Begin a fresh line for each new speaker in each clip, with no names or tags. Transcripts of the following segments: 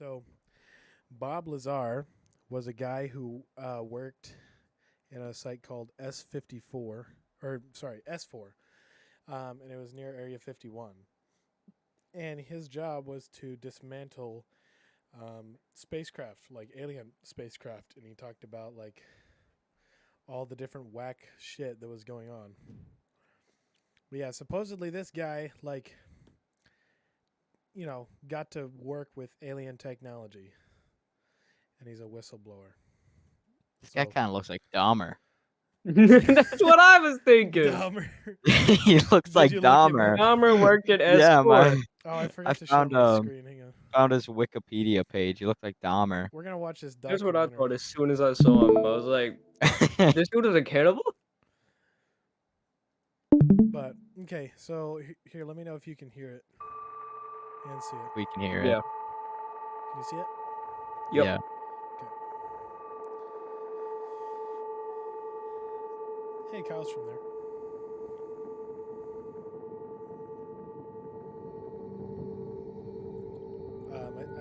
So Bob Lazar was a guy who worked in a site called S54, or sorry, S4, and it was near Area 51. And his job was to dismantle spacecraft, like alien spacecraft, and he talked about like all the different whack shit that was going on. But yeah, supposedly this guy got to work with alien technology, and he's a whistleblower.
This guy kind of looks like Dahmer.
That's what I was thinking.
Dahmer.
He looks like
you look him
Dahmer.
up?
Dahmer worked at
Yeah,
S4.
Oh, I forgot
I
to share
found
my screen. Hang on.
found his Wikipedia page. He looked like Dahmer.
We're gonna watch this
Here's what I
documentary.
thought as soon as I saw him. I was like, this dude is a cannibal?
But okay, so here, let me know if you can hear it and see it.
We can hear
Yeah.
it.
Can you see it?
Yep.
Yeah.
Hey, Kyle's from there.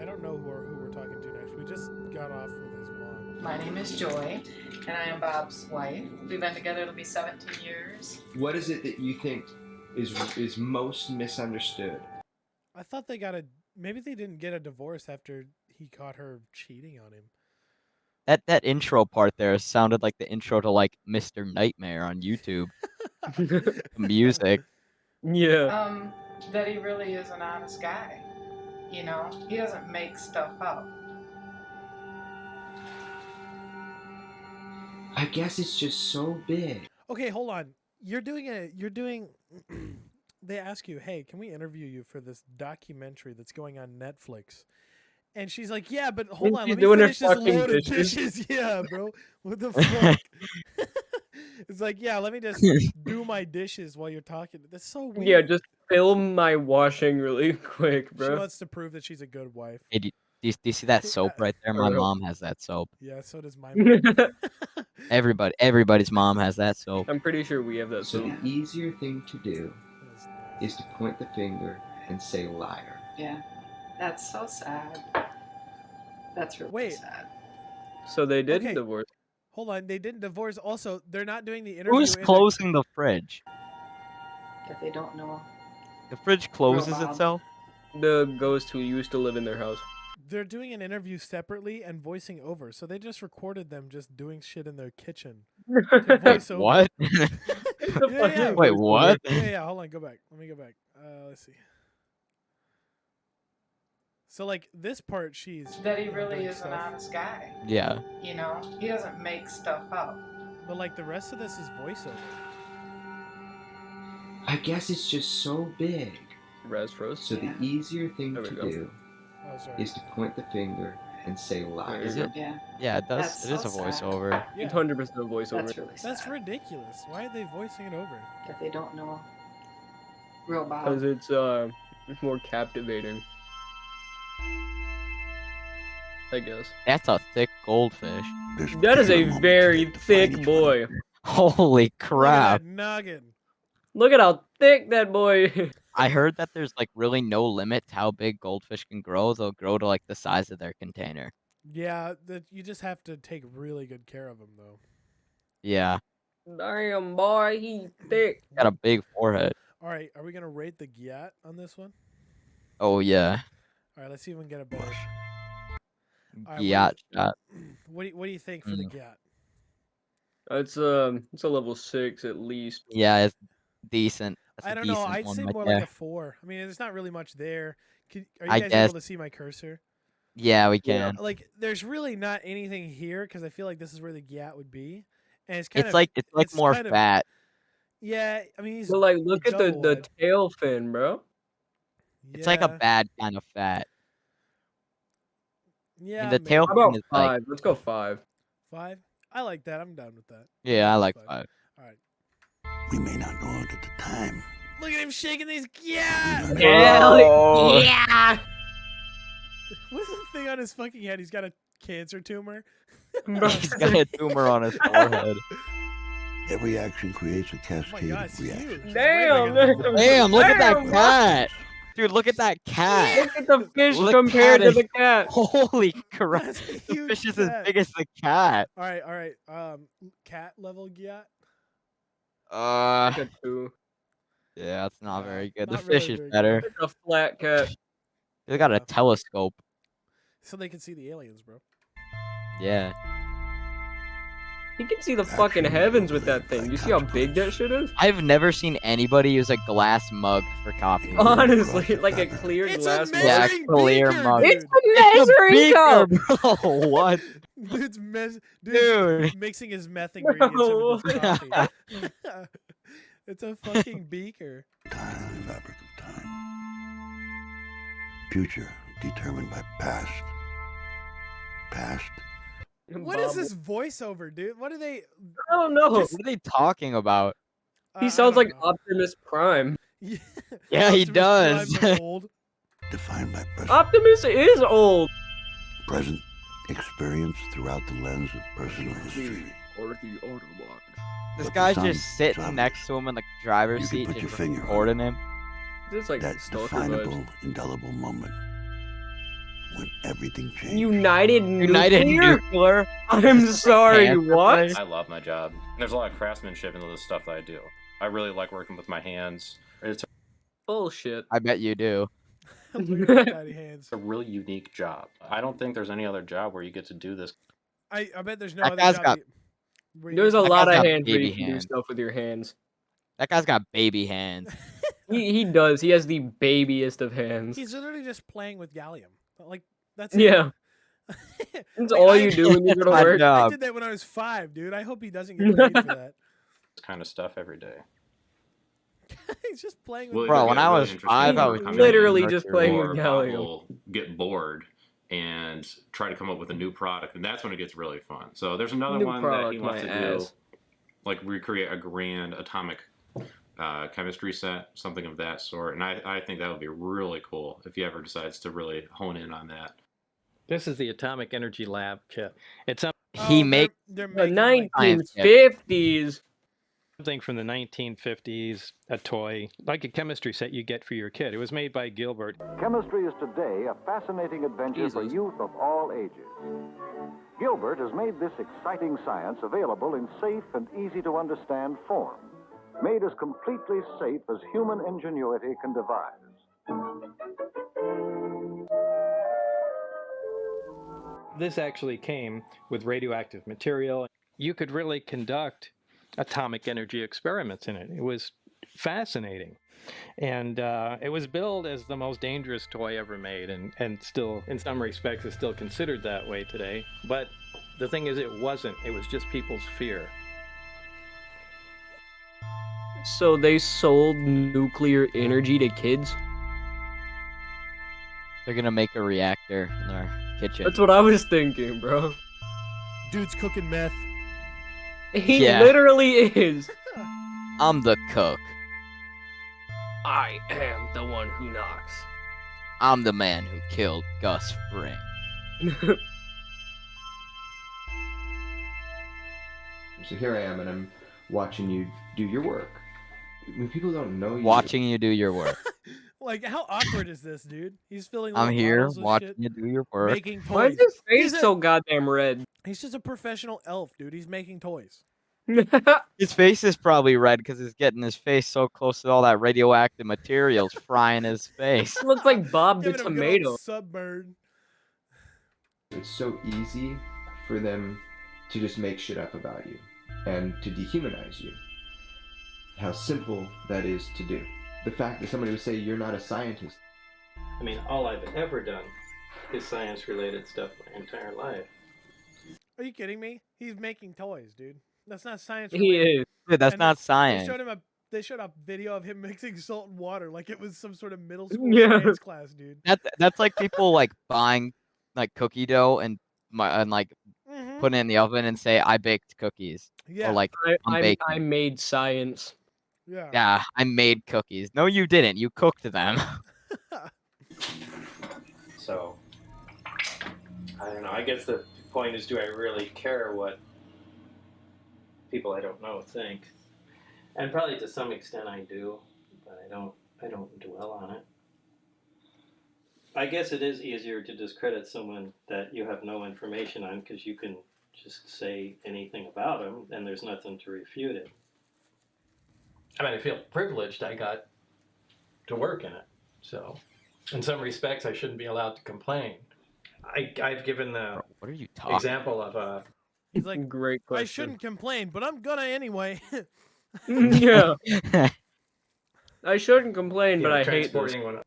I don't know who we're talking to next. We just got off with his mom.
My name is Joy, and I am Bob's wife. We've been together, it'll be 17 years.
What is it that you think is most misunderstood?
I thought maybe they didn't get a divorce after he caught her cheating on him.
That intro part there sounded like the intro to like Mr. Nightmare on YouTube. The music.
Yeah.
That he really is an honest guy. You know, he doesn't make stuff up.
I guess it's just so big.
Okay, hold on. You're doing they ask you, "Hey, can we interview you for this documentary that's going on Netflix?" And she's like, "Yeah, but hold on,
she's
let me
doing her
finish this
fucking
load of
dishes.
dishes." Yeah, bro. What the fuck? It's like, "Yeah, let me just do my dishes while you're talking." That's so weird.
Yeah, just film my washing really quick,
She
bro.
wants to prove that she's a good wife.
Hey, do you see that soap right there? My
For real.
mom has that soap.
Yeah, so does my mom.
Everybody's mom has that soap.
I'm pretty sure we have that
So
soap.
the easier thing to do
That's nice.
is to point the finger and say liar.
Yeah, that's so sad. That's really
Wait.
sad.
So they didn't
Okay.
divorce.
Hold on, they didn't divorce. Also, they're not doing the interview.
Who's
in the-
closing the fridge?
That they don't know.
The fridge closes
Bob.
itself?
The ghost who used to live in their house.
They're doing an interview separately and voicing over. So they just recorded them just doing shit in their kitchen. Voice over.
What?
Yeah.
Wait, what?
Yeah, hold on, go back. Let me go back. Let's see. So like this part, she's
That he really
doing
is an
stuff.
honest guy.
Yeah.
You know, he doesn't make stuff up.
But like the rest of this is voiceover.
I guess it's just so big.
Raz froze.
So the
Yeah.
easier thing
There we
to
go.
do
Oh, sorry.
is to point the finger and say liar.
Is it?
Yeah,
Yeah, it does.
That's
It is
so
a
sad.
voiceover.
Yeah,
100% voiceover.
that's really sad.
that's ridiculous. Why are they voicing it over?
That they don't know real
Because
Bob.
it's more captivating. I guess.
That's a thick goldfish.
That is a very thick boy.
Holy
Look
crap.
at that noggin.
Look at how thick that boy is.
I heard that there's like really no limit to how big goldfish can grow. They'll grow to like the size of their container.
Yeah, that you just have to take really good care of them though.
Yeah.
Damn, boy, he thick.
Got a big forehead.
All right, are we gonna rate the Gyat on this one?
Oh yeah.
All right, let's see if we can get a better. All right,
Yacht shot.
What do you think for the Gyat?
It's a level 6 at least.
Yeah, it's decent. That's
I
a
don't know.
decent
I'd
one
say
right
more
there.
like a 4. I mean, there's not really much there. Are you
I
guys
guess.
able to see my cursor?
Yeah, we
Yeah.
can.
Like, there's really not anything here because I feel like this is where the Gyat would be, and it's kind
It's
of
like
it's
more
kind of-
fat.
Yeah, I mean, he's
But like, look at the
double-wide.
tail fin, bro.
It's like a
Yeah,
bad kind of fat.
Yeah,
the
maybe.
tail
How about
fin is like
5? Let's go 5.
5. I like that. I'm down with that.
yeah, I like
5.
5.
All right.
We may not know it at the time.
Look at him shaking these. Yeah.
Oh.
Yeah.
What is the thing on his fucking head? He's got a cancer tumor.
He's got a tumor on his forehead.
Every action creates a
Oh my
cascade
God,
of
it's
reactions.
huge. It's way
Damn,
bigger than-
Damn, look at that
Damn,
cat. Dude, look at that cat.
Look at the fish
The
compared
cat
to the
is-
cat.
Holy crap.
That's a
The
huge
fish is
cat.
as big as the cat.
All right. Cat level yacht.
Uh,
Like a 2.
yeah, that's not very good. The
not
fish
really
is
very
better.
good.
It's a flat cat.
They got a
Yeah.
telescope.
So they can see the aliens, bro.
Yeah.
You can see the fucking heavens with that thing. You see how big that shit is?
I've never seen anybody use a glass mug for coffee.
Honestly, like a clear
It's
glass
a
mug.
Yeah,
measuring
clear
beaker,
mug.
dude.
It's a measuring cup!
Bro, what?
Dude's
Dude.
mixing his meth ingredients into this
Bro.
coffee. It's a fucking beaker.
Time, fabric of time. Future determined by past. Past
What is this voiceover, dude? What are they?
I don't know.
What are they talking about?
I
He sounds
don't
like
know.
Optimus Prime.
Yeah,
Yeah, he
Optimus
does.
Prime, but old.
defined by present.
Optimus is old.
Present experience throughout the lens of personal history.
Or the Autobots.
This
But
guy's
some-
just sitting
some-
next to him in the driver's
You can
seat,
put your
just
finger on
recording him.
It's like
That
stalker
definable,
vibes.
indelible moment when everything changed.
United
United
Nuclear?
Nuclear.
I'm sorry,
Panther
what?
place.
I love my job. There's a lot of craftsmanship in the stuff that I do. I really like working with my hands. It's
Bullshit.
I bet you do.
Look at the tiny hands.
a really unique job. I don't think there's any other job where you get to do this.
I bet there's no
That
other
guy's
job
got-
where you
There's a
get-
That
lot
guy's
of
got
hands where
baby
you can do
hands.
stuff with your hands.
That guy's got baby hands.
He does. He has the babiest of hands.
He's literally just playing with gallium. Like that's it.
Yeah. That's
Like,
all
I-
you do when you go to
My
work.
job.
I did that when I was 5, dude. I hope he doesn't get paid for that.
kind of stuff every day.
He's just playing
Well,
with.
Bro,
either
when
get
I
really
was
interested
5, I
in
was
coming
literally
in,
just
Mercury.
playing with
or
gallium.
will get bored and try to come up with a new product, and that's when it gets really fun. So there's another
New
one that he
product,
wants
my
to do,
ass.
like recreate a grand atomic chemistry set, something of that sort. And I think that would be really cool if he ever decides to really hone in on that.
This is the Atomic Energy Lab kit. It's
He make
They're
The
making like,
Science kit.
1950s.
something from the 1950s, a toy, like a chemistry set you get for your kid. It was made by Gilbert.
Chemistry is today a fascinating adventure for
Jesus.
youth of all ages. Gilbert has made this exciting science available in safe and easy to understand form, made as completely safe as human ingenuity can devise.
This actually came with radioactive material. You could really conduct atomic energy experiments in it. It was fascinating. And it was billed as the most dangerous toy ever made, and still, in some respects, is still considered that way today. But the thing is, it wasn't. It was just people's fear.
So they sold nuclear energy to kids?
they're gonna make a reactor in their kitchen.
That's what I was thinking, bro.
dude's cooking meth.
He
Yeah.
literally is.
I'm the cook.
I am the one who knocks.
I'm the man who killed Gus Fring.
So here I am, and I'm watching you do your work. When people don't know you,
Watching you do your work.
Like, how awkward is this, dude? He's filling.
I'm
little
here
bottles with
watching
shit,
you do your work.
making
Why
toys.
is his face
He's a-
so goddamn red?
He's just a professional elf, dude. He's making toys.
His face is probably red because he's getting his face so close to all that radioactive materials frying his face.
Looks like Bob the
Giving him a good
Tomato.
old subburn.
it's so easy for them to just make shit up about you and to dehumanize you. How simple that is to do. The fact that somebody would say you're not a scientist.
I mean, all I've ever done is science-related stuff my entire life.
Are you kidding me? He's making toys, dude. That's not science.
He
related.
is.
Dude, that's
And
not
They
science.
showed him a. They showed a video of him mixing salt and water like it was some sort of middle school
Yeah.
science class, dude.
That's like people like buying like cookie dough and like
Mm-hmm.
putting it in the oven and say I baked cookies.
Yeah.
Or like I'm baking.
I made science.
yeah.
yeah, I made cookies. No, you didn't. You cooked them.
So, I don't know. I guess the point is, do I really care what people I don't know think? And probably to some extent I do, but I don't dwell on it. I guess it is easier to discredit someone that you have no information on because you can just say anything about them and there's nothing to refute it. I mean, I feel privileged I got to work in it. So, in some respects, I shouldn't be allowed to complain. I've given the
Bro, what are you talking?
example of a.
He's like,
Great question.
I shouldn't complain, but I'm gonna anyway.
Yeah. I shouldn't complain,
You
but
know,
I hate this.
transporting one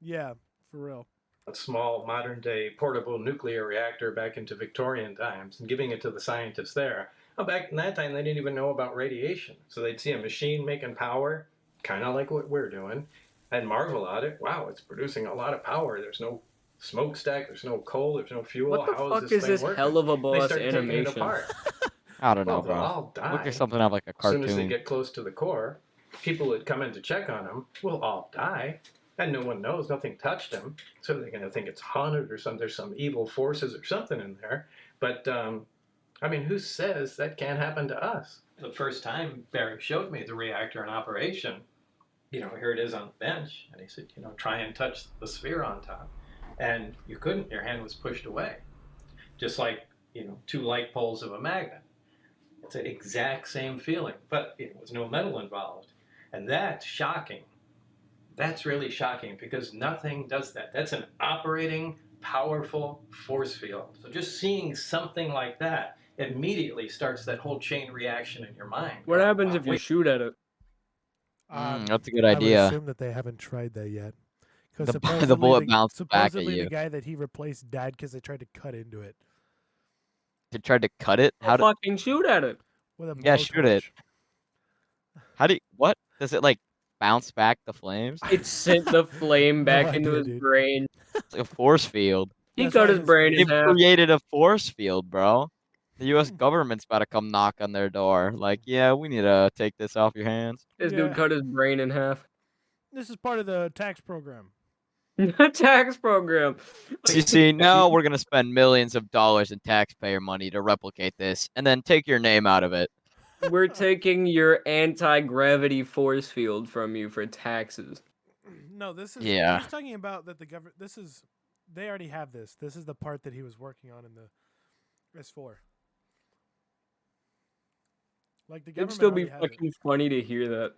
Yeah, for real.
a small modern day portable nuclear reactor back into Victorian times and giving it to the scientists there. Well, back in that time, they didn't even know about radiation. So they'd see a machine making power, kind of like what we're doing, and marvel at it. Wow, it's producing a lot of power. There's no smokestack, there's no coal, there's no fuel.
What the
How
fuck
is
is
thing
this
working?
hell of a
They
boss
start taking it
animation?
apart.
I don't know,
Well, they'll
bro.
all die.
Look at something out like a
As soon as they
cartoon.
get close to the core, people that come in to check on them will all die. And no one knows, nothing touched them. So they're going to think it's haunted or something. There's some evil forces or something in there. But, I mean, who says that can't happen to us? The first time Barry showed me the reactor in operation, you know, here it is on the bench. And he said, you know, try and touch the sphere on top. And you couldn't, your hand was pushed away. Just like, you know, two light poles of a magnet. It's the exact same feeling, but it was no metal involved. And that's shocking. That's really shocking because nothing does that. That's an operating, powerful force field. So just seeing something like that immediately starts that whole chain reaction in your mind.
What happens
Wow,
if you
wait,
shoot at it?
That's a good
I would
idea.
assume that they haven't tried that yet.
The
Because
the bullet bounced back at
supposedly the
you.
guy that he replaced died because they tried to cut into it
You tried to cut it? How
Well,
did?
fucking shoot at it.
with a
Yeah, shoot it.
blowtorch.
How do? What does it like? Bounce back the flames?
It sent the flame
No
back into
idea,
his
dude.
brain.
It's like a force field.
He
That's
cut
why
his brain in
They've
half.
created a force field, bro. The U.S. government's about to come knock on their door. Like, yeah, we need to take this off your hands.
This
Yeah.
dude cut his brain in half.
This is part of the tax program.
Tax program.
You see, now we're gonna spend millions of dollars in taxpayer money to replicate this, and then take your name out of it.
We're taking your anti-gravity force field from you for taxes.
No, this is.
Yeah.
He's talking about that the government. This is. They already have this. This is the part that he was working on in the S4. Like the
It'd
government
still be
already has it.
fucking funny to hear that.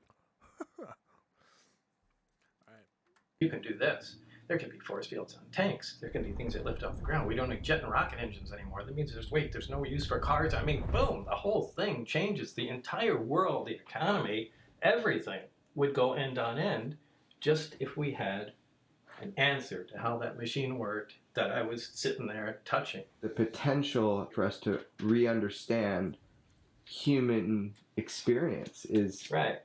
you can do this. There can be force fields on tanks. There can be things that lift off the ground. We don't need jet and rocket engines anymore. That means there's no use for cars. I mean, boom, the whole thing changes. The entire world, the economy, everything would go end on end just if we had an answer to how that machine worked that I was sitting there touching.
The potential for us to re-understand human experience is
Right.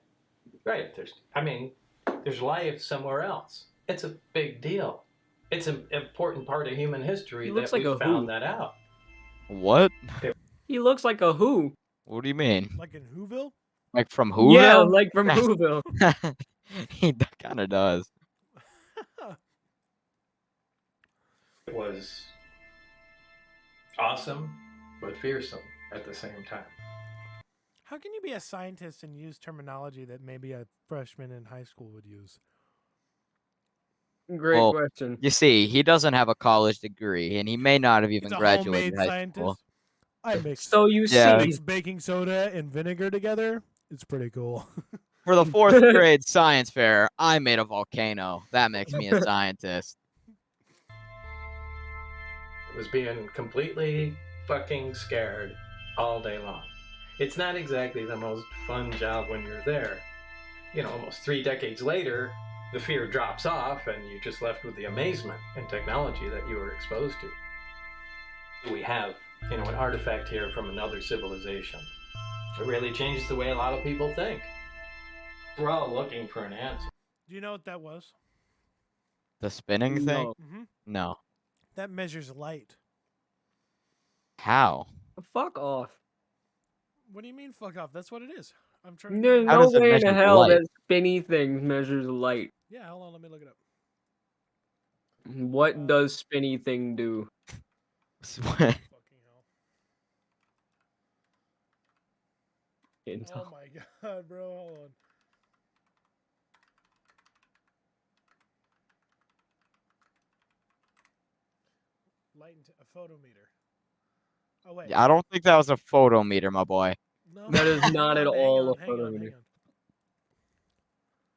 There's life somewhere else. It's a big deal. It's an important part of human history
He
that
looks like
we
a
found
who.
that out.
What?
He looks like a who.
What do you mean?
Like in Whoville.
Like from
Yeah,
Whoville?
like from Whoville.
He kind of does.
It was awesome, but fearsome at the same time.
How can you be a scientist and use terminology that maybe a freshman in high school would use?
Great
Well,
question.
You see, he doesn't have a college degree, and he may not have even
He's a
graduated
homemade
high
scientist.
school.
I mix.
So you
Yeah.
see,
mix baking soda and vinegar together. It's pretty cool.
For the fourth grade science fair, I made a volcano. That makes me a scientist.
It was being completely fucking scared all day long. It's not exactly the most fun job when you're there. You know, almost 3 decades later, the fear drops off and you're just left with the amazement and technology that you were exposed to. We have, an artifact here from another civilization. It really changes the way a lot of people think. We're all looking for an answer.
Do you know what that was?
The spinning thing?
No.
Mm-hmm.
No.
That measures light.
How?
Fuck off.
What do you mean, fuck off? That's what it is. I'm trying.
There's
How
no
does it
way in
measure
hell
light?
that spinny thing measures light.
Yeah, hold on. Let me look it up.
What does spinny thing do?
Fucking hell. Oh my god, bro. Hold on. A photometer. Oh wait.
I don't think that was a photometer, my boy.
No,
That is
hang
not at
on, hang
all a
on, hang on,
photometer.
hang on.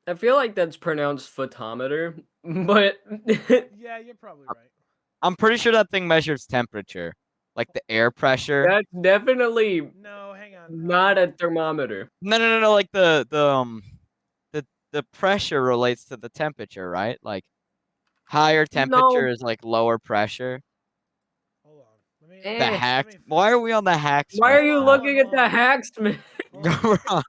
I feel like that's pronounced photometer, but
Yeah, you're probably right.
I'm pretty sure that thing measures temperature, like the air pressure.
that's definitely
No, hang on.
not a thermometer.
No. Like the pressure relates to the temperature, right? Like higher temperature is like lower pressure.
Hold on. Let me.
The hacks. Why are we on the hacks?
Why are you
Hold on,
looking at
hold
the
on.
hacksmith?
Hold on.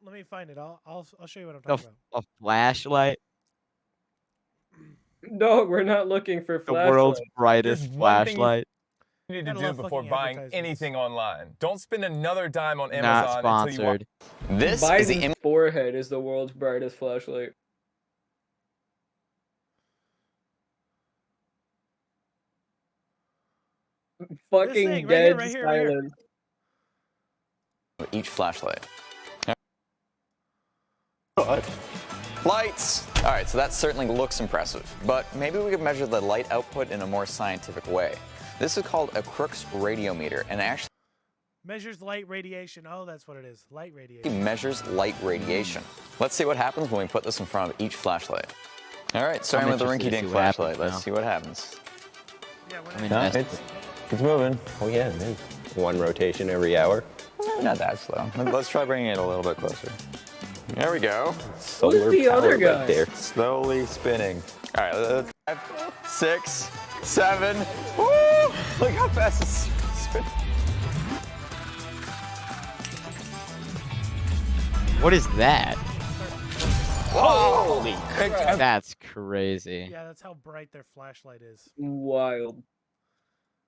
Let me find it. I'll show you what I'm
The
talking
a flashlight,
No, we're not looking for
the
flashlights.
world's brightest
There's one thing
flashlight.
you need to
Gotta
do
love
before
fucking
buying
advertisements.
anything online. Don't spend another dime on
Not
Amazon until you want.
sponsored.
This is
Biden's
the
forehead is the world's brightest flashlight. Fucking
thing, right
dead
here, right here, right here.
silence.
each flashlight. Lights! Alright, so that certainly looks impressive, but maybe we could measure the light output in a more scientific way. This is called a Crookes radiometer, and it actually
Measures light radiation. Oh, that's what it is. Light radiation.
measures light radiation. Let's see what happens when we put this in front of each flashlight. Alright, starting with the
interested to
rinky-dink
see what happens
flashlight. Let's
now.
see what happens.
Yeah, when
I mean,
No,
that's-
it's moving. Oh yeah, it is. One rotation every hour.
Not that slow. Let's try bringing it a little bit closer. There we go.
Solar
the other
power
guy?
right there.
Slowly spinning. All right, 5, 6, 7. Woo! Look how fast it's spinning.
What is that?
Holy
crap.
That's crazy.
Yeah, that's how bright their flashlight is.
Wild.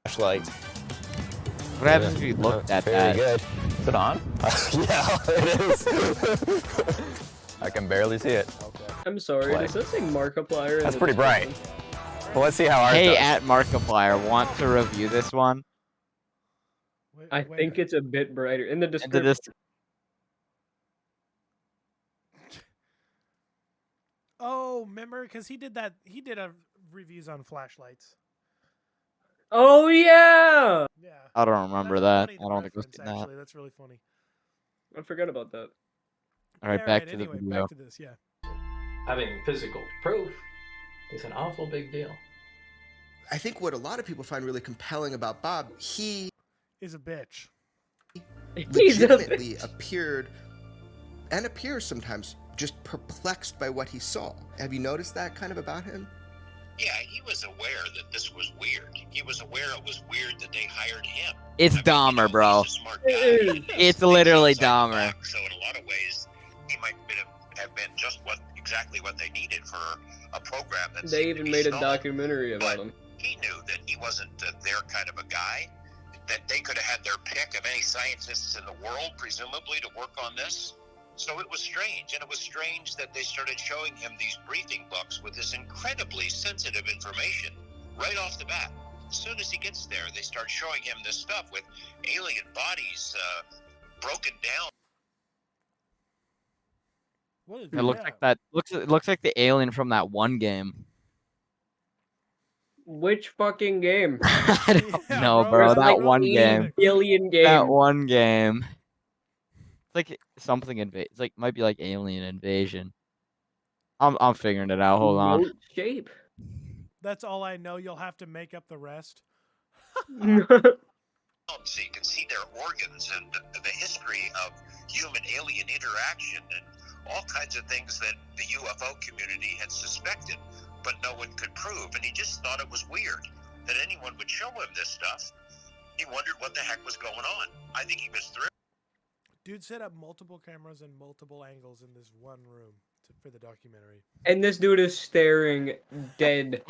Flashlight.
What happens if you looked at
Very
that?
good.
Is it on?
Yeah, it is.
I can barely see it.
I'm sorry,
Play.
does that say Markiplier? in
That's
the
pretty bright.
description?
Well, let's see how ours
Hey,
does.
at Markiplier, want to review this one?
Wait,
I
wait.
think it's a bit brighter. In the
Into
description.
this.
Oh, remember? Because he did that. He did a reviews on flashlights.
Oh, yeah!
Yeah.
I don't remember
That's a
that.
funny
I don't think we've
reference,
seen that.
actually. That's really funny.
I forgot about that.
All right,
Yeah,
back
right,
to the
anyway,
video.
Back to this, yeah.
Having physical proof is an awful big deal.
I think what a lot of people find really compelling about Bob, he
Is a bitch.
He's a
legitimately
bitch.
appeared and appears sometimes just perplexed by what he saw. Have you noticed that kind of about him?
Yeah, he was aware that this was weird. He was aware it was weird that they hired him.
It's Dahmer, bro. It's literally Dahmer.
So in a lot of ways, he might have been just exactly what they needed for a program that
They
seemed to
even
be
made a
stalled.
documentary about him.
He knew that he wasn't their kind of a guy, that they could have had their pick of any scientists in the world, presumably, to work on this. So it was strange, and it was strange that they started showing him these briefing books with this incredibly sensitive information right off the bat. As soon as he gets there, they start showing him this stuff with alien bodies broken down.
What is
It looks like that. It looks like the alien from that one game.
Which fucking game?
I don't know,
bro,
bro.
There's
That
like
one
80
game.
billion games.
That one game. It's like something It's like might be like Alien Invasion. I'm figuring it out. Hold on.
Remote shape.
That's all I know. You'll have to make up the rest.
So you can see their organs and the history of human-alien interaction and all kinds of things that the UFO community had suspected, but no one could prove. And he just thought it was weird that anyone would show him this stuff. He wondered what the heck was going on. I think he was thrilled.
Dude set up multiple cameras and multiple angles in this one room for the documentary.
And this dude is staring dead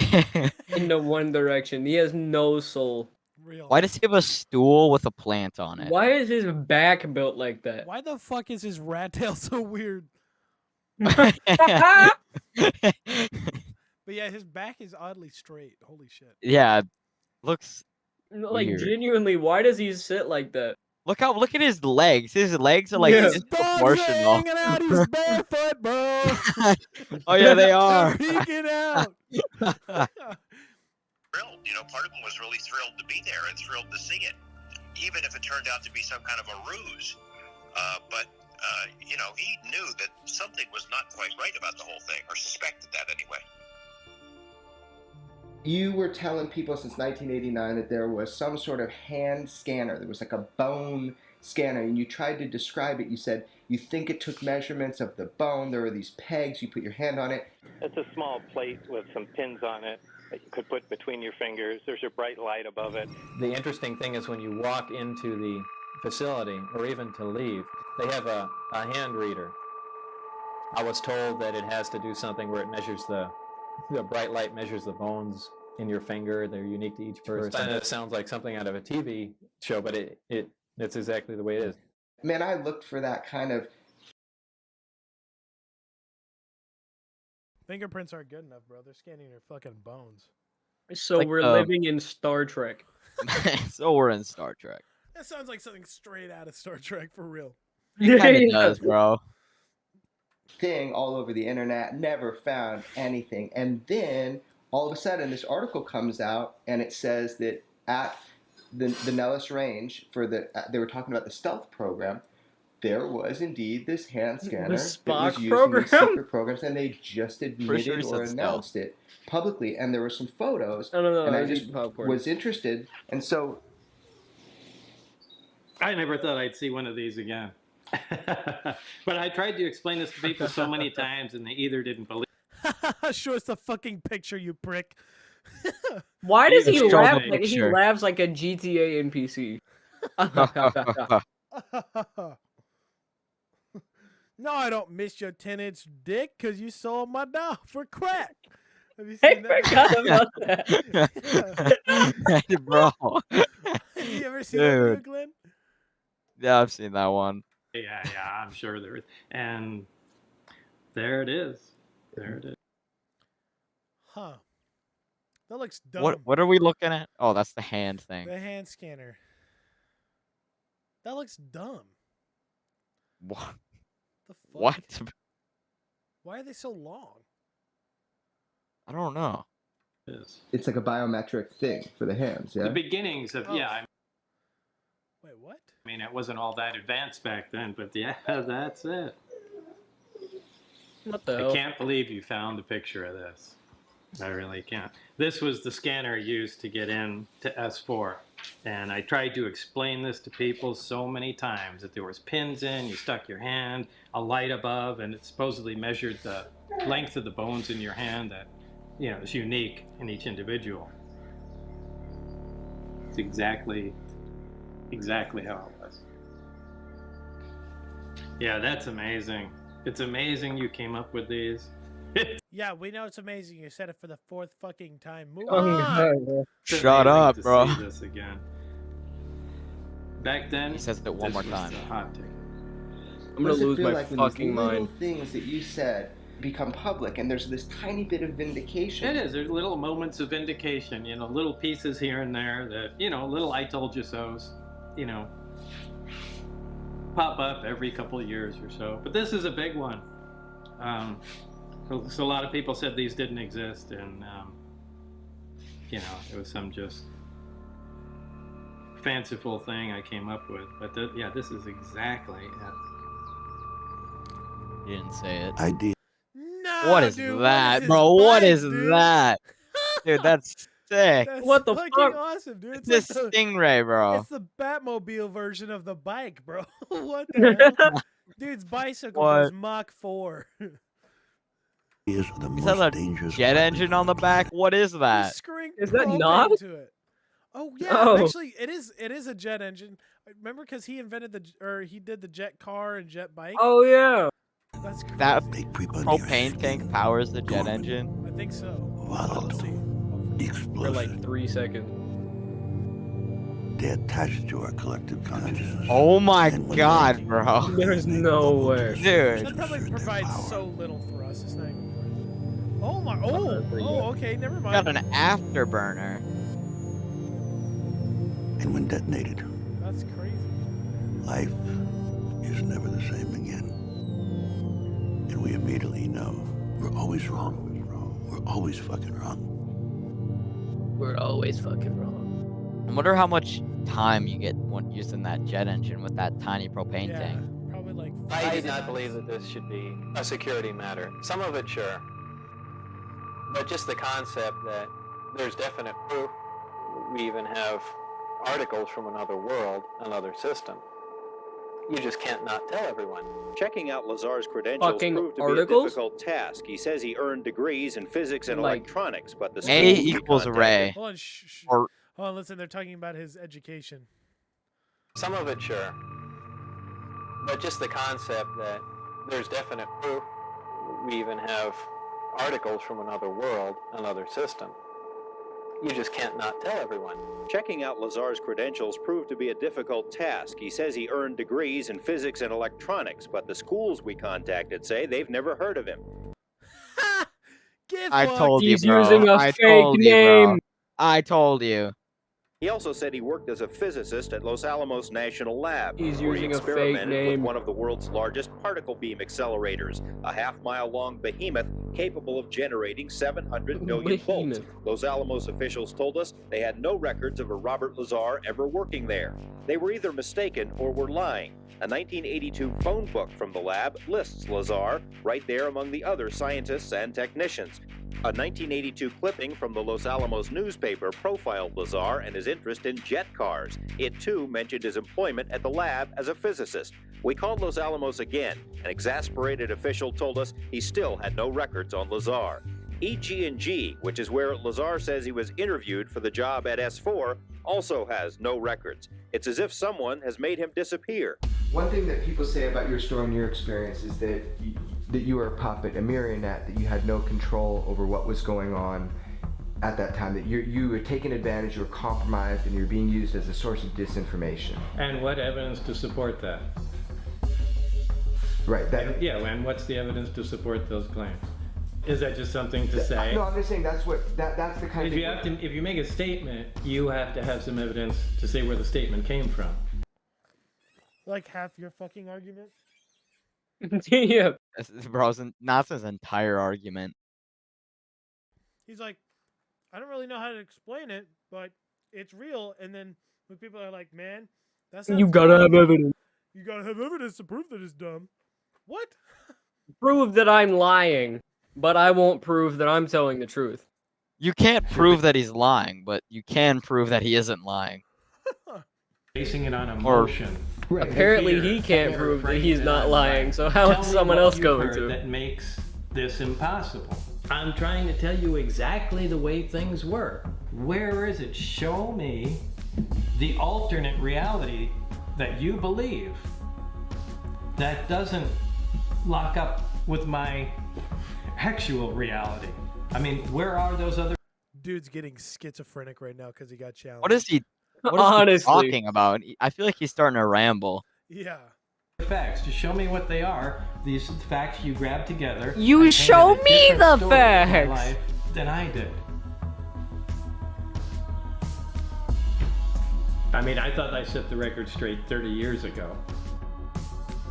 into one direction. He has no soul.
Real.
Why does he have a stool with a plant on it?
Why is his back built like that?
Why the fuck is his rat tail so weird? But yeah, his back is oddly straight. Holy shit.
Yeah, looks
Like
weird.
genuinely, why does he sit like that?
Look at his legs. His legs are like
Yeah.
disproportional.
Hanging out, he's barefoot, bro.
Oh yeah, they are.
They're peeking out.
part of them was really thrilled to be there and thrilled to see it, even if it turned out to be some kind of a ruse. But he knew that something was not quite right about the whole thing, or suspected that anyway.
You were telling people since 1989 that there was some sort of hand scanner. There was like a bone scanner, and you tried to describe it. You said you think it took measurements of the bone. There were these pegs. You put your hand on it.
It's a small plate with some pins on it that you could put between your fingers. There's a bright light above it. The interesting thing is when you walk into the facility, or even to leave, they have a hand reader. I was told that it has to do something where it measures the bright light measures the bones in your finger. They're unique to each person. It sounds like something out of a TV show, but it's exactly the way it is.
Man, I looked for that kind of...
Fingerprints aren't good enough, bro. They're scanning your fucking bones.
So
Like,
we're living in Star Trek.
So we're in Star Trek.
That sounds like something straight out of Star Trek, for real.
It kind of does, bro.
Thing all over the internet, never found anything. And then all of a sudden this article comes out and it says that at the Nellis Range they were talking about the stealth program, there was indeed this hand scanner
The
that
Spock
was used
program?
in these secret programs, and they just admitted
sure he
or
said
announced it publicly, and there were some photos,
No,
and I
was
just
eating popcorn.
was interested, and so
I never thought I'd see one of these again. But I tried to explain this to people so many times, and they either didn't believe.
Show us the fucking picture, you prick.
Why does he
Show the
laugh? Like, he
picture.
laughs like a GTA NPC.
No, I don't miss your 10-inch dick because you sold my dog for crack. Have you
I
seen that?
forgot about that.
Hey, bro.
Have you ever seen that video,
Dude.
Glenn?
Yeah, I've seen that one.
Yeah, I'm sure there is. And there it is. There it is.
Huh. That looks dumb.
What are we looking at? Oh, that's the hand thing.
The hand scanner. That looks dumb.
What?
The fuck?
What?
Why are they so long?
I don't know.
It is.
it's like a biometric thing for the hands, yeah?
The beginnings of,
Oh.
yeah,
Wait, what?
I mean, it wasn't all that advanced back then, but yeah, that's it.
What the
I
hell?
can't believe you found a picture of this. I really can't. This was the scanner used to get in to S4. And I tried to explain this to people so many times, that there was pins in, you stuck your hand, a light above, and it supposedly measured the length of the bones in your hand that, is unique in each individual. It's exactly how it was. Yeah, that's amazing. It's amazing you came up with these.
Yeah, we know it's amazing. You said it for the fourth fucking time. Move
Oh,
on.
God, bro.
It's
Shut
amazing
up,
to
bro.
see this again. Back then,
He says it one
this
more
was
time.
the hot ticket.
I'm gonna
What does it
lose
feel
my
like when
fucking
these little
mind.
things that you said become public, and there's this tiny bit of vindication?
It is. There's little moments of vindication, little pieces here and there that, little I told you so's, pop up every couple of years or so. But this is a big one. So a lot of people said these didn't exist, and, it was some just fanciful thing I came up with. But this is exactly it.
You didn't say it.
I did.
No,
What is
dude,
that,
what is
bro?
his
What
bike,
is
dude?
that? Dude, that's sick.
That's
What the
fucking
fuck?
awesome, dude.
It's
It's
this
like the,
Stingray, bro.
it's the Batmobile version of the bike, bro. What the hell? Dude's bicycle
What?
goes Mach 4.
Is the
Is that
most
a
dangerous
jet
weapon
engine on the back? What is that?
Is that not?
To it. Oh yeah,
Oh.
actually, it is a jet engine. Remember, because he invented he did the jet car and jet bike.
Oh yeah.
That's crazy.
That
They creep under your
propane tank
skin,
powers the jet engine.
I think so.
volatile,
Let's see.
For like
explosive.
3 seconds.
They attach to our collective consciousness.
Oh my
And when
god,
they-
bro.
There's no way.
Dude.
That probably
Exert their
provides
power.
so little for us. It's not even worth it. Oh my! Oh,
pretty
oh,
good.
okay. Never
Got
mind.
an afterburner.
And when detonated,
That's crazy.
life is never the same again. And we immediately know we're always wrong. We're always fucking wrong.
We're always fucking wrong.
I wonder how much time you get when using that jet engine with that tiny propane tank.
Probably like.
I do not believe that this should be a security matter. Some of it, sure. But just the concept that there's definite proof. We even have articles from another world, another system. You just can't not tell everyone.
Checking out Lazar's credentials
Fucking
proved to
articles?
be a difficult task. He says he earned degrees in physics and
Like-
electronics, but the
A
schools he
equals
contacted-
array.
Hold on, shh.
Or
Hold on, listen. They're talking about his education.
Some of it, sure. But just the concept that there's definite proof. We even have articles from another world, another system. You just can't not tell everyone.
Checking out Lazar's credentials proved to be a difficult task. He says he earned degrees in physics and electronics, but the schools we contacted say they've never heard of him.
I told you,
He's
bro.
using a
I
fake
told you, bro.
name.
I told you.
He also said he worked as a physicist at Los Alamos National Lab,
He's
where he
using a fake
experimented
name.
with one of the world's largest particle beam accelerators, a half-mile-long behemoth capable of generating 700 million volts. Los Alamos officials told us they had no records of a Robert Lazar ever working there. They were either mistaken or were lying. A 1982 phone book from the lab lists Lazar right there among the other scientists and technicians. A 1982 clipping from the Los Alamos newspaper profiled Lazar and his interest in jet cars. It too mentioned his employment at the lab as a physicist. We called Los Alamos again. An exasperated official told us he still had no records on Lazar. EG&G, which is where Lazar says he was interviewed for the job at S4, also has no records. It's as if someone has made him disappear.
One thing that people say about your story and your experience is that you were a puppet, a marionette, that you had no control over what was going on at that time, that you were taken advantage, you were compromised, and you're being used as a source of disinformation.
And what evidence to support that?
Right.
Yeah, and what's the evidence to support those claims? Is that just something to say?
No, I'm just saying that's the kind
If
of
you have to, if you make a statement, you have to have some evidence to say where the statement came from.
Like half your fucking argument.
Yeah.
Bro's not his entire argument.
He's like, I don't really know how to explain it, but it's real. And then when people are like, man, that's
You gotta have evidence.
You gotta have evidence to prove that it's dumb. What?
Prove that I'm lying, but I won't prove that I'm telling the truth.
You can't prove that he's lying, but you can prove that he isn't lying.
Basing it on emotion.
Apparently he can't prove that he's not lying, so how is someone else going to?
That makes this impossible. I'm trying to tell you exactly the way things were. Where is it? Show me the alternate reality that you believe that doesn't lock up with my actual reality. I mean, where are those other...
Dude's getting schizophrenic right now because he got challenged.
What is he talking about? I feel like he's starting to ramble.
Yeah.
facts? Just show me what they are. These facts you grab together.
You
and
show
painted a
me
different
the
story of my
facts.
life than I did. I mean, I thought I set the record straight 30 years ago.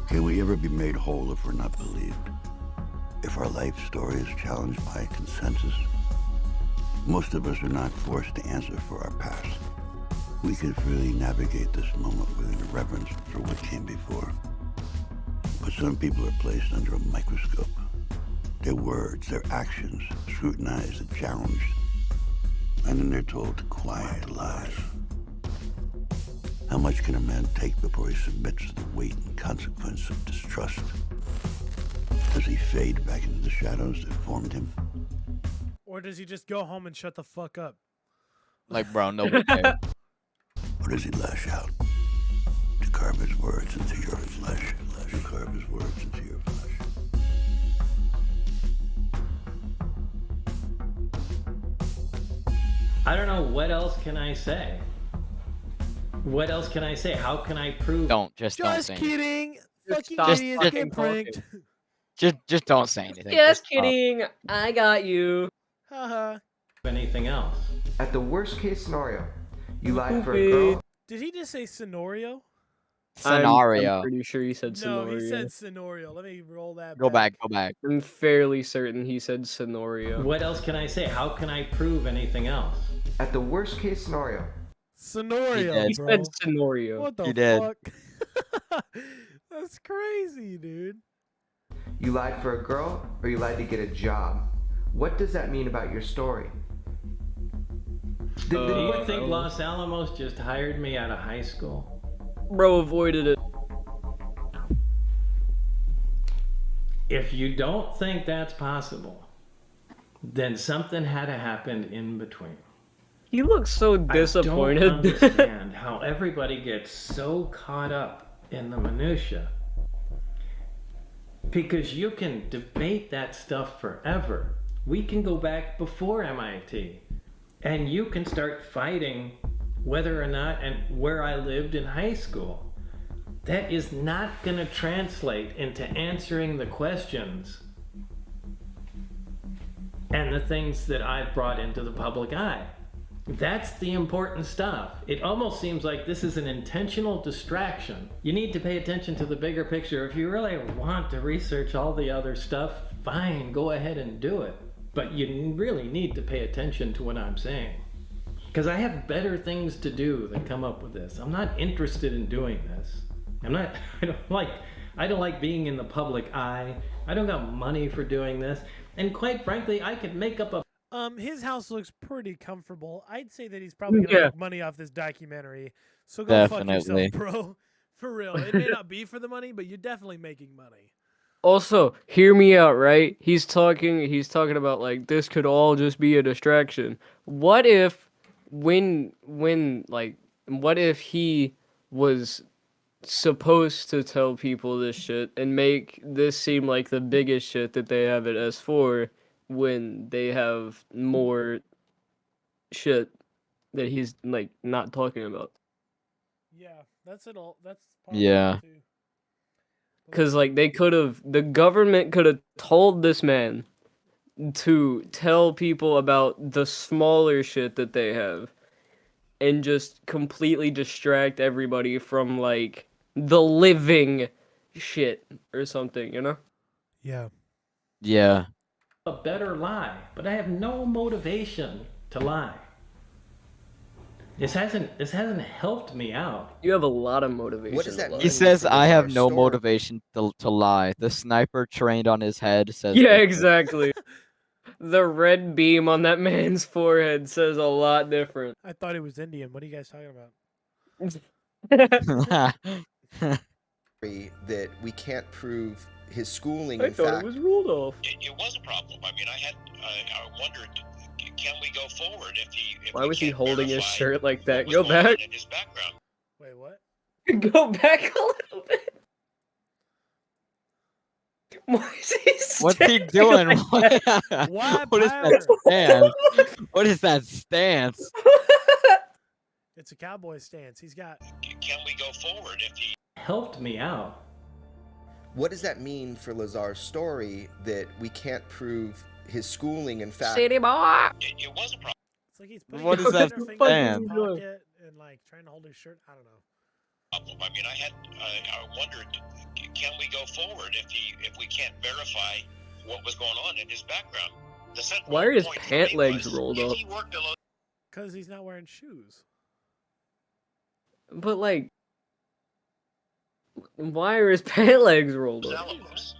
Can we ever be made whole if we're not believed? If our life story is challenged by consensus? Most of us are not forced to answer for our past. We could freely navigate this moment with a reverence for what came before. But some people are placed under a microscope. Their words, their actions, scrutinized and challenged. And then they're told to quiet the lies. How much can a man take before he submits to the weight and consequence of distrust? Does he fade back into the shadows that formed him?
Or does he just go home and shut the fuck up?
Like, bro, nobody cares.
Or does he lash out to carve his words into your flesh? To carve his words into your flesh.
I don't know, what else can I say? What else can I say? How can I prove?
Don't say
Just
anything.
kidding. Fucking
stop
idiots
fucking
get pranked.
Just don't say anything.
Just
stop.
kidding. I got you.
Haha.
Anything else?
At the worst case scenario, you lied for a girl.
Did he just say scenario?
Scenario.
I'm pretty sure he said
No,
scenario.
he said scenario. Let me roll that
Go back. Go back.
I'm fairly certain he said scenario.
What else can I say? How can I prove anything else?
At the worst case scenario,
Scenario,
He
bro.
said scenario.
What the
He did.
fuck? That's crazy, dude.
you lied for a girl or you lied to get a job. What does that mean about your story?
Do you think Los Alamos just hired me out of high school?
Bro avoided it.
If you don't think that's possible, then something had to happen in between.
He looks so
I don't
disappointed.
understand how everybody gets so caught up in the minutia. Because you can debate that stuff forever. We can go back before MIT, and you can start fighting whether or not and where I lived in high school. That is not going to translate into answering the questions and the things that I've brought into the public eye. That's the important stuff. It almost seems like this is an intentional distraction. You need to pay attention to the bigger picture. If you really want to research all the other stuff, fine, go ahead and do it. But you really need to pay attention to what I'm saying. Because I have better things to do than come up with this. I'm not interested in doing this. I don't like being in the public eye. I don't got money for doing this. And quite frankly, I could make up a
His house looks pretty comfortable. I'd say that he's probably gonna
Yeah.
make money off this documentary. So go fuck
Definitely.
yourself, bro. For real. It may not be for the money, but you're definitely making money.
Also, hear me out, right? He's talking about like this could all just be a distraction. What if what if he was supposed to tell people this shit and make this seem like the biggest shit that they have at S4 when they have more shit that he's like not talking about?
Yeah, that's it all. That's part of it
Yeah.
too.
Because like the government could have told this man to tell people about the smaller shit that they have and just completely distract everybody from like the living shit or something, you know?
Yeah.
Yeah.
a better lie, but I have no motivation to lie. This hasn't helped me out.
You have a lot of motivation.
What does that mean?
He says,
for
I have
our
no
story?
motivation to lie. The sniper trained on his head says.
Yeah,
different.
exactly. The red beam on that man's forehead says a lot different.
I thought he was Indian. What are you guys talking about?
That we can't prove his schooling.
I
In
thought
fact,
it was Rudolph.
It was a problem. I mean, I wondered, can we go forward if
Why was he holding his shirt like that?
what
Go
was going
back.
on in his background?
Wait, what?
Go back a little bit. Why is he
What's he
standing
doing?
like that?
Why
What is
power?
that stance? What is that stance?
It's a cowboy stance. He's got.
Can we go forward if he
Helped me out.
what does that mean for Lazar's story that we can't prove his schooling? In fact,
City boy.
It was a problem.
It's like he's putting
What
his
is that
inner finger in his
stance?
pocket and like trying to hold his shirt. I don't know.
I mean, I wondered, can we go forward if we can't verify what was going on in his background? The central
Why are his
point for
pant
me
legs
was,
rolled
if
up?
he worked alone
Because he's not wearing shoes.
But like, why are his pant legs rolled
at
up?
Alamos,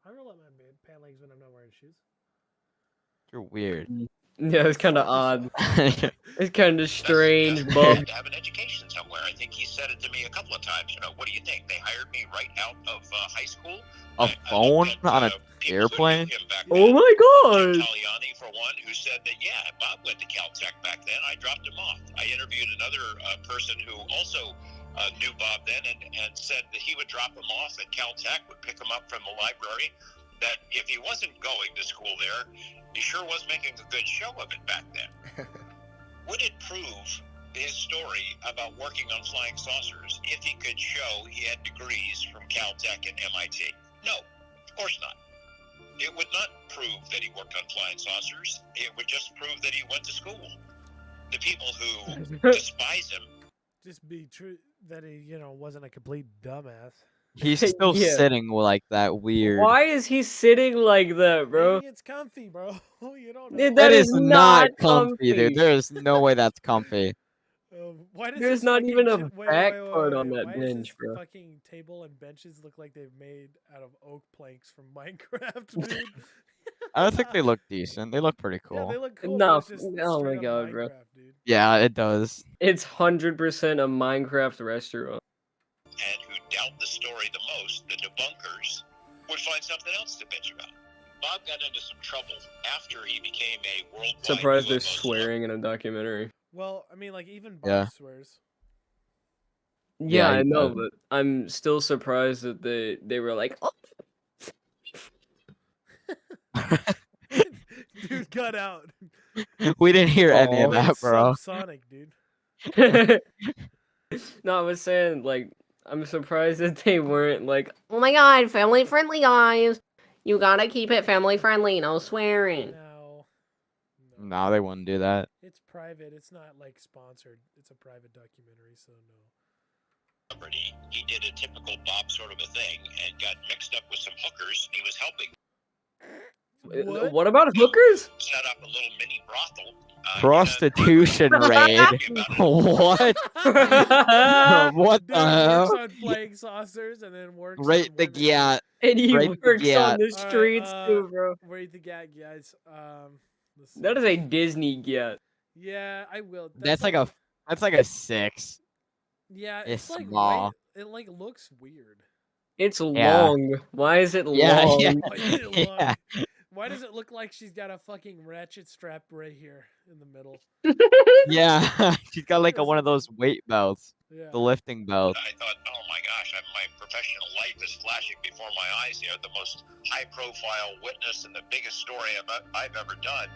I roll up my pant legs when I'm not wearing shoes.
You're weird.
Yeah, it's kind of odd. It's kind of strange, bub.
to have an education somewhere. I think he said it to me a couple of times. You know, what do you think? They hired me right out of high school.
A phone on an airplane?
Oh my god!
Taliani, for one, who said that, yeah, Bob went to Caltech back then. I dropped him off. I interviewed another person who also knew Bob then and said that he would drop him off at Caltech, would pick him up from the library, that if he wasn't going to school there, he sure was making a good show of it back then. Would it prove his story about working on flying saucers if he could show he had degrees from Caltech and MIT? No, of course not. It would not prove that he worked on flying saucers. It would just prove that he went to school. The people who despise him.
Just be true that he, wasn't a complete dumbass.
He's still
Yeah.
sitting like that weird.
Why is he sitting like that, bro?
Maybe it's comfy, bro. You don't know.
That is
not
not
comfy, dude.
comfy.
There is no way that's comfy.
Why does
There's
this
not
fucking
even a
wait,
back
wait, wait,
part
wait,
on
wait.
that
Why does
bench,
this
bro.
fucking table and benches look like they've made out of oak planks from Minecraft, dude?
I think they look decent. They look pretty
Yeah,
cool.
they look cool,
No,
but it's just
oh my
straight up
god, bro.
Minecraft, dude.
Yeah, it does.
It's 100% a Minecraft restaurant.
And who doubt the story the most, the debunkers, would find something else to bitch about. Bob got into some trouble after he became a worldwide
Surprised they're
UFO
swearing in a documentary.
Well, I mean, like even Bob
Yeah.
swears.
Yeah,
he
I know,
does.
but I'm still surprised that they were like, oh.
Dude, cut out.
We didn't hear any of
Oh.
that, bro.
Subsonic, dude.
No, I was saying, like, I'm surprised that they weren't like, oh my god, family friendly, guys. You gotta keep it family friendly, no swearing.
No,
No, they wouldn't do that.
it's private. It's not like sponsored. It's a private documentary, so no.
celebrity. He did a typical Bob sort of a thing and got mixed up with some hookers. He was helping
What about hookers?
set up a little mini brothel.
Prostitution raid. What? What
Dude
the hell?
works on flying saucers and then works
Rate
on
the
women.
gyat.
And he
Rate the
works on
gyat.
the streets too, bro.
Rate the gag, guys. Let's see.
That is a Disney get.
Yeah, I will.
That's like a 6.
Yeah,
it's
it's like
small.
white. It like looks weird.
It's
Yeah.
long. Why is it
Yeah,
long?
yeah.
Why is it long?
Yeah.
Why does it look like she's got a fucking ratchet strap right here in the middle?
Yeah, she's got like one of those weight belts.
Yeah.
The lifting belt.
I thought, oh my gosh, my professional life is flashing before my eyes here. The most high-profile witness and the biggest story I've ever done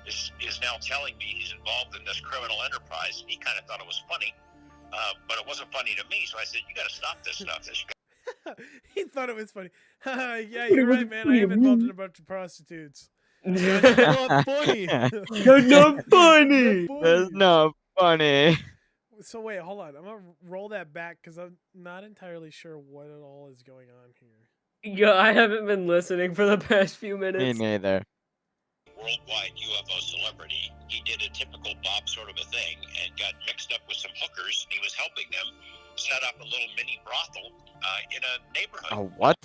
is now telling me he's involved in this criminal enterprise. He kind of thought it was funny, but it wasn't funny to me. So I said, you got to stop this stuff.
He thought it was funny. Yeah, you're right, man. I am involved in a bunch of prostitutes. That's not funny.
That's not funny. That's not funny.
So wait, hold on. I'm gonna roll that back because I'm not entirely sure what it all is going on here.
Yeah, I haven't been listening for the past few
Me
minutes.
neither.
Worldwide UFO celebrity. He did a typical Bob sort of a thing and got mixed up with some hookers. He was helping them set up a little mini brothel in a neighborhood.
Oh, what?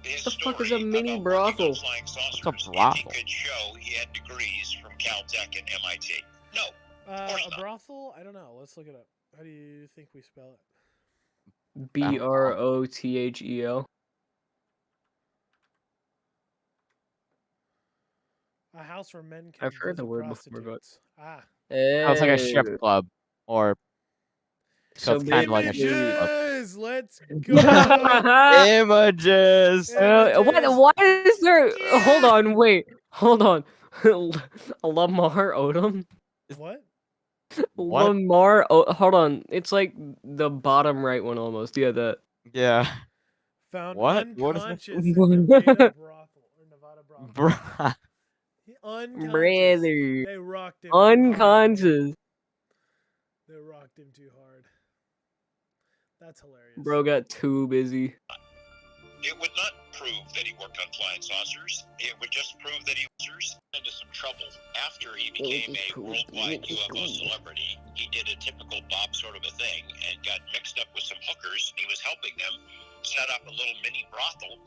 His
What the fuck is a
story
mini
about working on
brothel?
flying saucers,
What's a
if
brothel?
he could show he had degrees from Caltech and MIT. No,
A brothel? I don't know. Let's look it up. How do you think we spell it?
BROTHEL.
A house where men can
I've heard the
visit
word before, but
prostitutes. Ah.
Oh, it's like a strip
Hey.
club, or so it's kind of like a strip club.
Images! Let's go!
Images.
Why is there? Hold on, wait, hold on. Lamar Odom.
What?
What?
Lamar. Hold on. It's like the bottom right one almost. Yeah, that.
Yeah.
Found
What? What is
unconscious in Nevada brothel or Nevada brothel.
Bruh.
Unconscious.
Brother.
They rocked him. too hard.
Unconscious.
They rocked him too hard. That's hilarious.
Bro got too busy.
it would not prove that he worked on flying saucers. It would just prove that he was into some trouble after he became a worldwide UFO celebrity. He did a typical Bob sort of a thing and got mixed up with some hookers. He was helping them set up a little mini brothel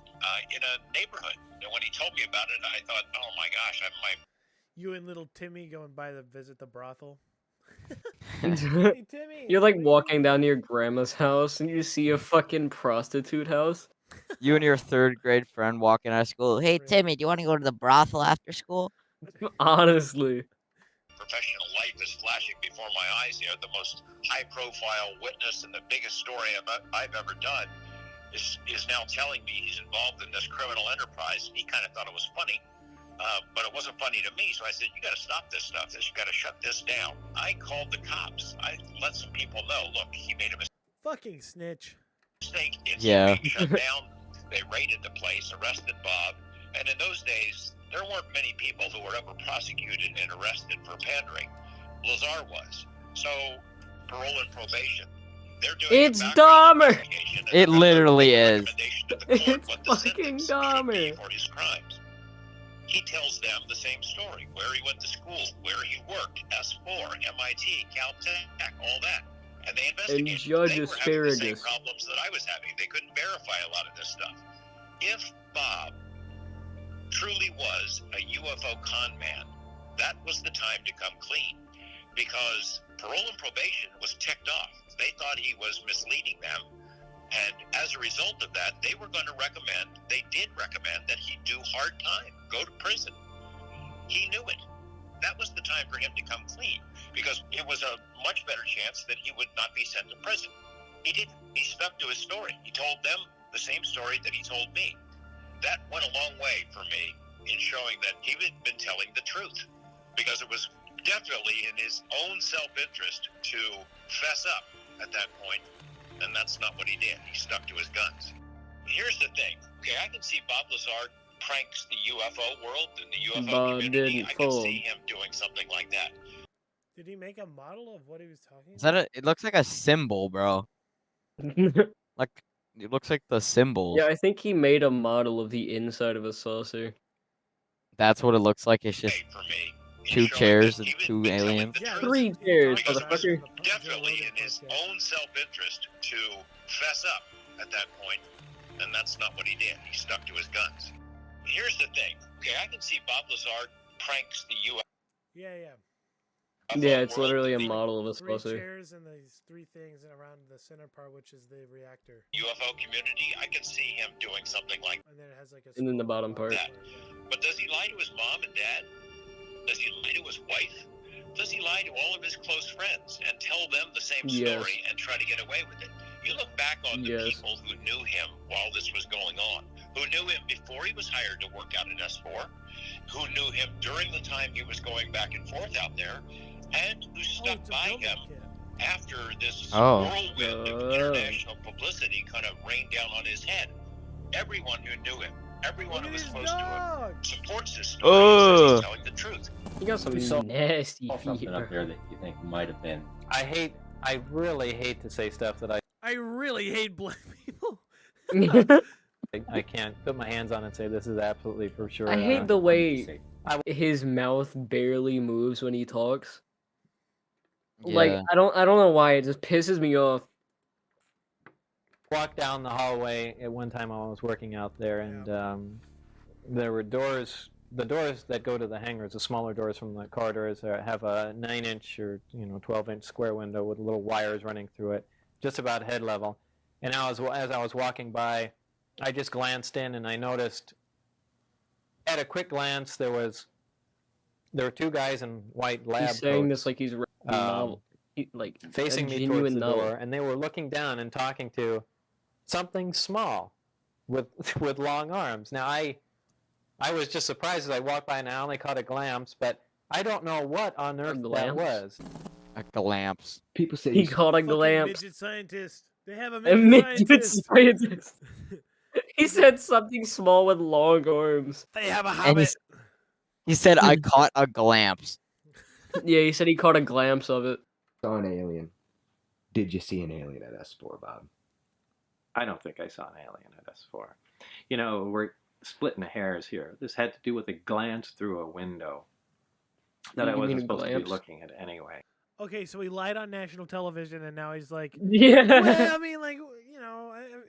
in a neighborhood. And when he told me about it, I thought, oh my gosh,
You and little Timmy going by to visit the brothel.
You're like walking down to your grandma's house and you see a fucking prostitute house.
You and your third grade friend walking out of school. Hey, Timmy, do you want to go to the brothel after school?
Honestly.
professional life is flashing before my eyes here. The most high-profile witness and the biggest story I've ever done is now telling me he's involved in this criminal enterprise. He kind of thought it was funny, but it wasn't funny to me. So I said, you got to stop this stuff. You got to shut this down. I called the cops. I let some people know, look, he made a
Fucking snitch.
mistake. It's
Yeah.
being shut down. They raided the place, arrested Bob. And in those days, there weren't many people who were ever prosecuted and arrested for pandering. Lazar was. So, parole and probation. They're doing
It's Dahmer.
It literally is.
It's fucking Dahmer.
for his crimes. He tells them the same story: where he went to school, where he worked, S4, MIT, Caltech, all that. And they
And
investigated.
Judge
They were having the same
Asparagus.
problems that I was having. They couldn't verify a lot of this stuff. If Bob truly was a UFO con man, that was the time to come clean, because parole and probation was ticked off. They thought he was misleading them, and as a result of that, they were going to recommend, they did recommend that he do hard time, go to prison. He knew it. That was the time for him to come clean, because it was a much better chance that he would not be sent to prison. He didn't. He stuck to his story. He told them the same story that he told me. That went a long way for me in showing that he had been telling the truth, because it was definitely in his own self-interest to fess up at that point, and that's not what he did. He stuck to his guns. Here's the thing. Okay, I can see Bob Lazar pranks the UFO world and the UFO
Bob
community.
didn't
I can
fold.
see him doing something like that.
Did he make a model of what he was talking
Is that a? It looks like a symbol, bro. Like it looks like the symbols.
Yeah, I think he made a model of the inside of a saucer.
That's what it looks like. It's just two chairs and two aliens.
3 chairs, motherfucker.
Definitely in his own self-interest to fess up at that point, and that's not what he did. He stuck to his guns. Here's the thing. Okay, I can see Bob Lazar pranks the UFO.
Yeah, yeah.
Yeah, it's literally a model of a
3
saucer.
chairs and these 3 things around the center part, which is the reactor.
UFO community. I can see him doing something like
And then it has like a
And then the bottom part.
that. But does he lie to his mom and dad? Does he lie to his wife? Does he lie to all of his close friends and tell them the same
Yes.
story and try to get away with it? You look back on the
Yes.
people who knew him while this was going on, who knew him before he was hired to work out at S4, who knew him during the time he was going back and forth out there, and who stuck by him after this whirlwind of international publicity kind of rained down on his head. Everyone who knew him, everyone who was close to him, supports his story and says he's telling the truth.
You got some
You saw-
nasty
something
feet.
up there that you think might have been.
I really hate to say stuff that
I really hate black people.
I can't put my hands on and say this is absolutely for sure.
I hate the way his mouth barely moves when he talks. Like
Yeah.
I don't know why, it just pisses me off.
Walked down the hallway at one time while I was working out there, and there were doors. The doors that go to the hangars, the smaller doors from the corridors, have a 9-inch or 12-inch square window with little wires running through it, just about head level. And as I was walking by, I just glanced in and I noticed, at a quick glance, there were 2 guys in white lab
He's saying
coats,
this like he's novel, like
facing
a
me
genuine
towards the
novel.
door, and they were looking down and talking to something small with with long arms. Now I was just surprised as I walked by and I only caught a glimpse, but I don't know what on earth that
glimpse?
was.
A glimpse.
People say
He caught a
Fucking
glimpse.
midget scientist. They have a
A
midget,
midget
scientist.
scientist. He said something small with long arms.
They have a
And
hobbit.
he said, "I caught a glimpse."
Yeah, he said he caught a glimpse of it.
Saw an alien. Did you see an alien at S4, Bob?
I don't think I saw an alien at S4. We're splitting hairs here. This had to do with a glance through a window that I
You
wasn't
mean a
supposed to be
glance?
looking at anyway.
Okay, so he lied on national television, and now he's like,
Yeah.
Well, I mean, like,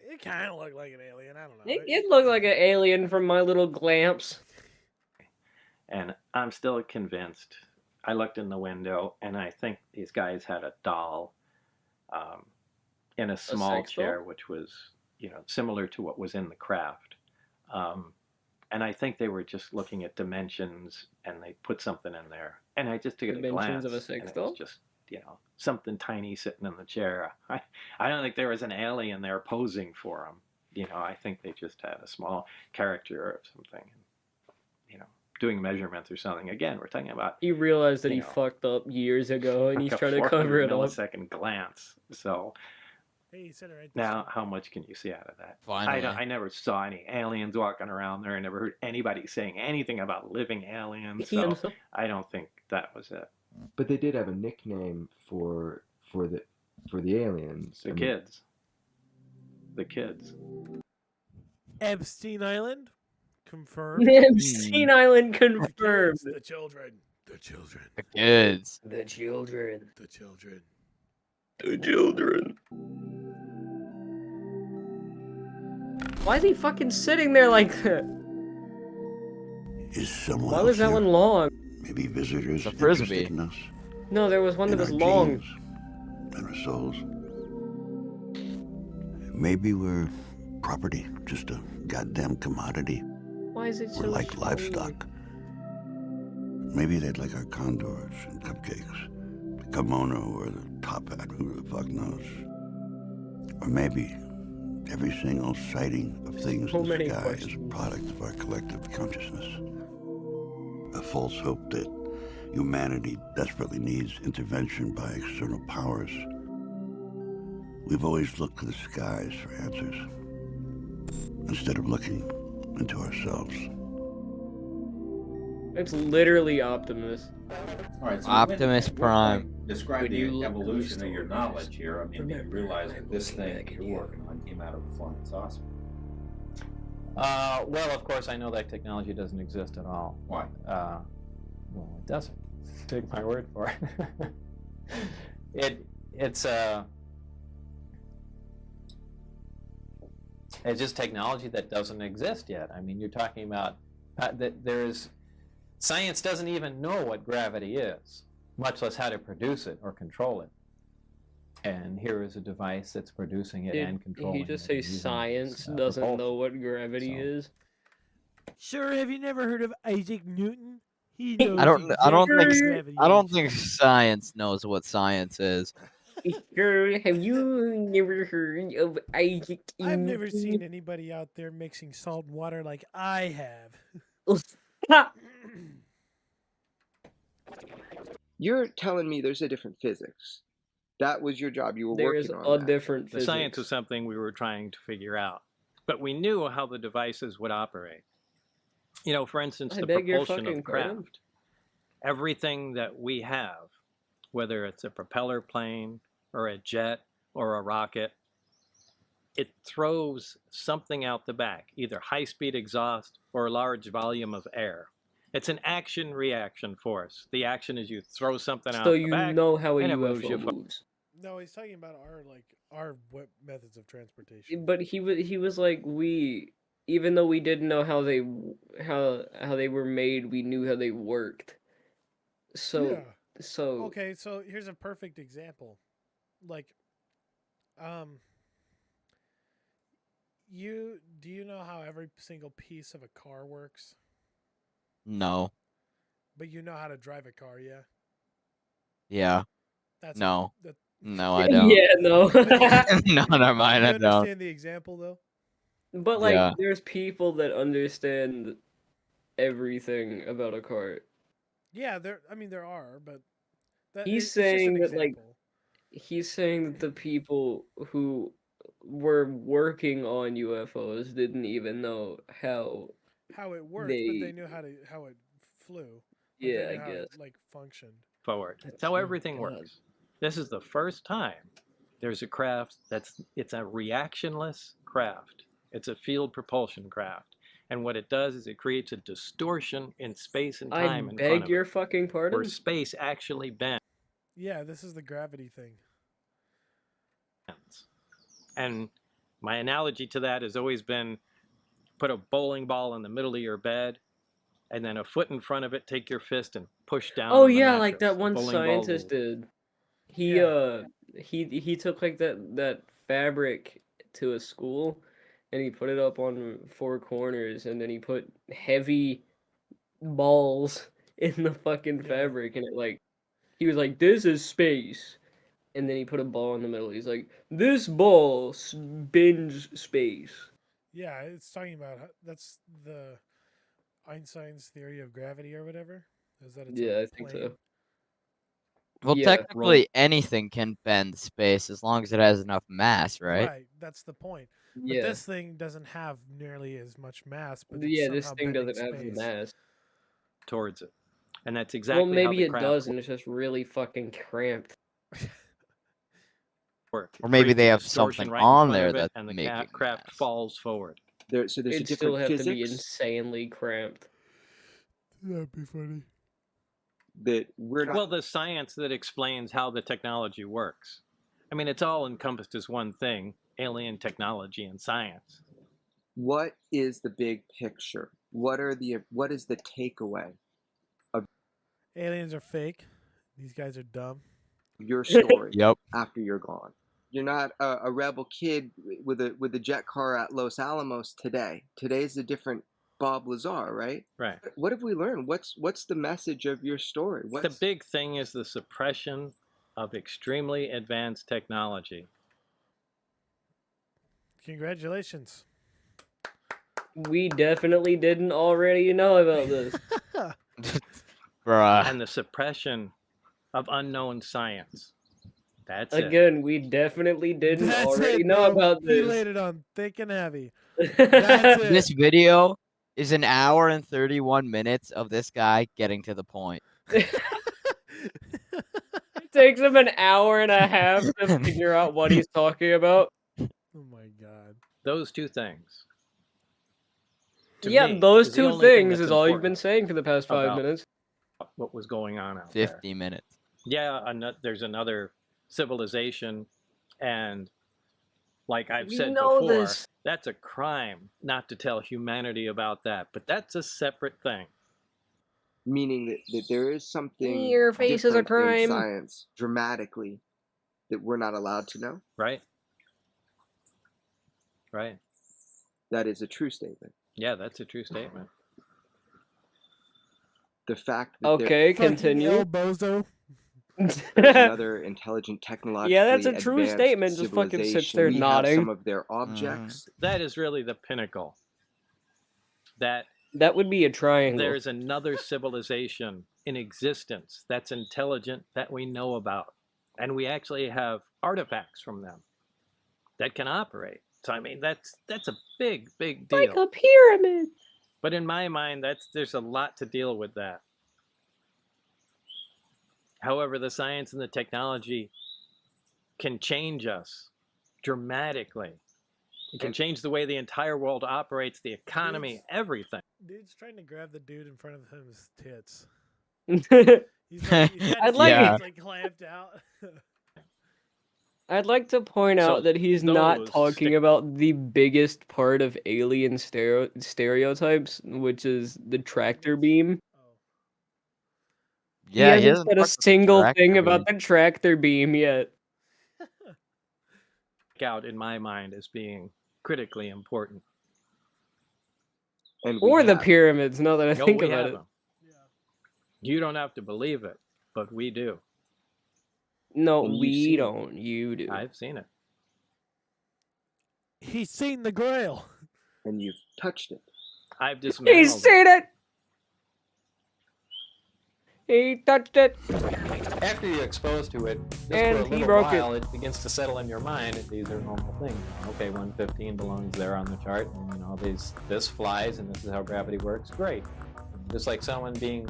it kind of looked like an alien. I don't know.
It looked like an alien from My Little Glamps.
And I'm still convinced. I looked in the window, and I think these guys had a doll in a small
sex doll?
chair, which was, similar to what was in the craft. And I think they were just looking at dimensions, and they put something in there. And I just took it a glance.
Dimensions of a sex
and it
doll?
was just, something tiny sitting in the chair. I don't think there was an alien there posing for them. I think they just had a small character or something. Doing measurements or something. Again, we're talking about
He realized that
You
he
know,
fucked up years ago, and
like
he's
a
trying to cover
400
it up.
millisecond glance. So
Hey, he said it right.
now, how much can you see out of that?
Finally.
I never saw any aliens walking around there. I never heard anybody saying anything about living aliens.
He
So
himself-
I don't think that was it.
But they did have a nickname for the for the aliens.
The kids. The kids.
Epstein Island, confirmed.
Epstein Island confirmed.
The children. The children.
The kids.
The children.
The children.
The children. Why is he fucking sitting there like that?
Is someone
Why was that
else
one
here?
long?
Maybe visitors
It's a frisbee.
interested in us,
No, there was one that
in
was
our
long.
genes, and our souls. Maybe we're property, just a goddamn commodity.
Why is it so
We're like
short?
livestock. Maybe they'd like our condors and cupcakes, the kimono or the top hat, who the fuck knows. Or maybe every single sighting of things
So
in the
many
sky is a
questions.
product of our collective consciousness. A false hope that humanity desperately needs intervention by external powers. We've always looked to the skies for answers, instead of looking into ourselves.
It's literally Optimus.
All right, so
Optimus Prime.
Describe
When you
the
look
evolution
through
of your
stars,
knowledge here. I mean, you realize that this thing you're working on came out of a flying saucer.
Well, of course, I know that technology doesn't exist at all.
Why?
Well, it doesn't. Take my word for it. It's just technology that doesn't exist yet. I mean, you're talking about that science doesn't even know what gravity is, much less how to produce it or control it. And here is a device that's producing it and
Did
controlling
he
it.
just
and
say
using
science
its,
doesn't
propulsion.
know what gravity
So-
is?
Sure, have you never heard of Isaac Newton? He knows
I don't
exactly
I don't think science knows what science is.
Sure, have you never heard of Isaac
I've never
Newton?
seen anybody out there mixing salt and water like I have.
You're telling me there's a different physics. That was your job. You were
There is
working on
a
that.
different
The science
physics.
was something we were trying to figure out, but we knew how the devices would operate. You know, for instance,
I
the
beg your
propulsion
fucking
of craft.
pardon?
Everything that we have, whether it's a propeller plane or a jet or a rocket, it throws something out the back, either high-speed exhaust or a large volume of air. It's an action-reaction force. The action is you throw something out
So
the
you
back,
know how a
and it moves
UFO
you
moves.
No, he's talking about our methods of transportation.
But he was like, we, even though we didn't know how they were made, we knew how they worked. So
Yeah.
so
Okay, so here's a perfect example. Like, do you know how every single piece of a car works?
No.
But you know how to drive a car, yeah?
Yeah.
That's
No.
that-
No, I don't.
Yeah, no.
No, never mind.
You
I don't.
understand the example though?
But like,
Yeah.
there's people that understand everything about a car.
Yeah, there are, but
He's
it's just an
saying that like,
example.
he's saying that the people who were working on UFOs didn't even know how
How it worked, but they knew how it flew. Like, they
Yeah,
knew
I
how it,
guess.
like functioned.
forward. That's how everything works. This is the first time there's a craft it's a reactionless craft. It's a field propulsion craft. And what it does is it creates a distortion in space and
I
time in front
beg
of
your
it,
fucking pardon?
where space actually bends.
Yeah, this is the gravity thing.
And my analogy to that has always been put a bowling ball in the middle of your bed, and then a foot in front of it, take your fist and push down.
Oh
on the
yeah, like
mattress.
that
The
one
bowling ball
scientist
will-
did. He took like that fabric to a school and he put it up on four corners and then he put heavy balls in the fucking fabric and it like he was like, this is space. And then he put a ball in the middle. He's like, this ball spins space.
Yeah, it's talking about that's the Einstein's theory of gravity or whatever. Is that it's
Yeah,
a
I think so.
plane?
Well,
Yeah,
technically, anything can bend space as long as it has enough mass, right?
Right, that's the point.
Yeah.
But this thing doesn't have nearly as much mass. But
Yeah,
it's
this
somehow
thing
bending
doesn't have the
space.
mass.
towards it. And that's exactly
Well,
how
maybe
the
it
craft
does, and it's just really fucking cramped.
work.
Or maybe
Creates
they
a
have
distortion
something
right in
on
front
there
of it,
that's
and the
making
craft falls forward.
There's a
It'd
different
still have
physics
to be insanely cramped.
That'd be funny.
that we're not.
Well, the science that explains how the technology works. I mean, it's all encompassed as one thing: alien technology and science.
What is the big picture? What is the takeaway of
Aliens are fake. These guys are dumb.
your story
Yep.
after you're gone? You're not a rebel kid with a jet car at Los Alamos today. Today's a different Bob Lazar, right?
Right.
What have we learned? What's the message of your story?
The big thing is the suppression of extremely advanced technology.
Congratulations.
We definitely didn't already know about this.
Bruh.
And the suppression of unknown science. That's it.
Again, we definitely didn't
That's
already
it,
know
bro.
about
He
this.
laid it on thick and heavy. That's it.
This video is an hour and 31 minutes of this guy getting to the point.
It takes him an hour and a half to figure out what he's talking about.
Oh my god.
Those two things. To
Yeah,
me,
those
is the
two
only thing
things
that's
is all you've been
important
saying for the past 5
about
minutes.
What was going on out there.
50 minutes.
Yeah, there's another civilization, and like I've
We
said
know
before,
this.
that's a crime not to tell humanity about that. But that's a separate thing.
Meaning that there is something
Your face is a
different in
crime.
science dramatically that we're not allowed to know.
Right. Right.
That is a true statement.
Yeah, that's a true statement.
The fact that
Okay,
Fucking
continue.
El Bozo.
there's another intelligent, technologically
Yeah, that's a true
advanced
statement. Just fucking sits
civilization.
there
We have
nodding.
some of their objects.
That is really the pinnacle. That
would be a triangle.
there's another civilization in existence that's intelligent that we know about. And we actually have artifacts from them that can operate. So I mean that's a big deal.
Like a pyramid.
But in my mind, there's a lot to deal with that. However, the science and the technology can change us dramatically. It can change the way the entire world operates, the economy, everything.
Dude's trying to grab the dude in front of him's tits.
I'd
He's got his
like-
hands, like clamped out.
I'd like to point
So
out that he's not
those
talking about the biggest part of alien stereotypes, which is the tractor beam.
Yeah,
he hasn't said a single thing about the tractor beam yet.
Out in my mind as being critically important.
And
Or the pyramids, now that I
No,
think
we
about
have
it.
them. You don't have to believe it, but we do.
No,
And you've
we
seen it.
don't. You do.
I've seen it.
He's seen the Grail.
And you've touched it.
I've dismantled
He's
it.
seen it! He touched it!
After you're exposed to it, just
And
for a
he
little
broke
while, it begins to settle in your mind that these are normal things. Okay, 115 belongs there on the chart, and this flies, and this is how gravity works. Great. Just like someone being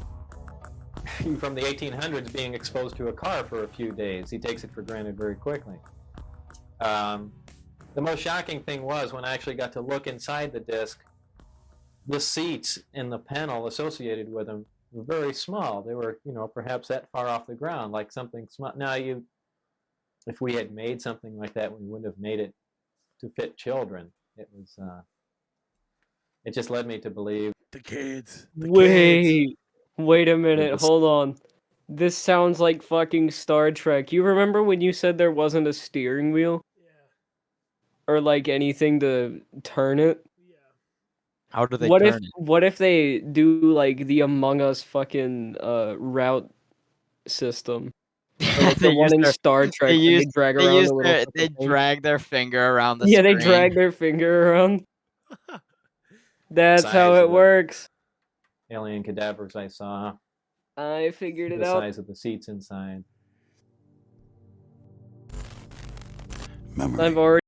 from the 1800s being exposed to a car for a few days, he takes it for granted very quickly. The most shocking thing was when I actually got to look inside the disc. The seats in the panel associated with them were very small. They were, perhaps that far off the ground, like something small. Now, if we had made something like that, we wouldn't have made it to fit children. It was, it just led me to believe.
The kids.
Wait a minute, hold on. This sounds like fucking Star Trek. You remember when you said there wasn't a steering wheel? Yeah. Or like anything to turn it?
How do they
What
turn
if
it?
what if they do like the Among Us fucking route system? Or like
They
the one
use
in
their-
Star Trek
They,
where
use,
they drag
they,
around
use
the little
their,
fucking
they
thing.
drag their finger around the
Yeah,
screen.
they drag their finger around. That's
Size
how
of
it
the
works.
alien cadavers I saw,
I figured it
the
out.
size of the seats inside.
Memory.
I've already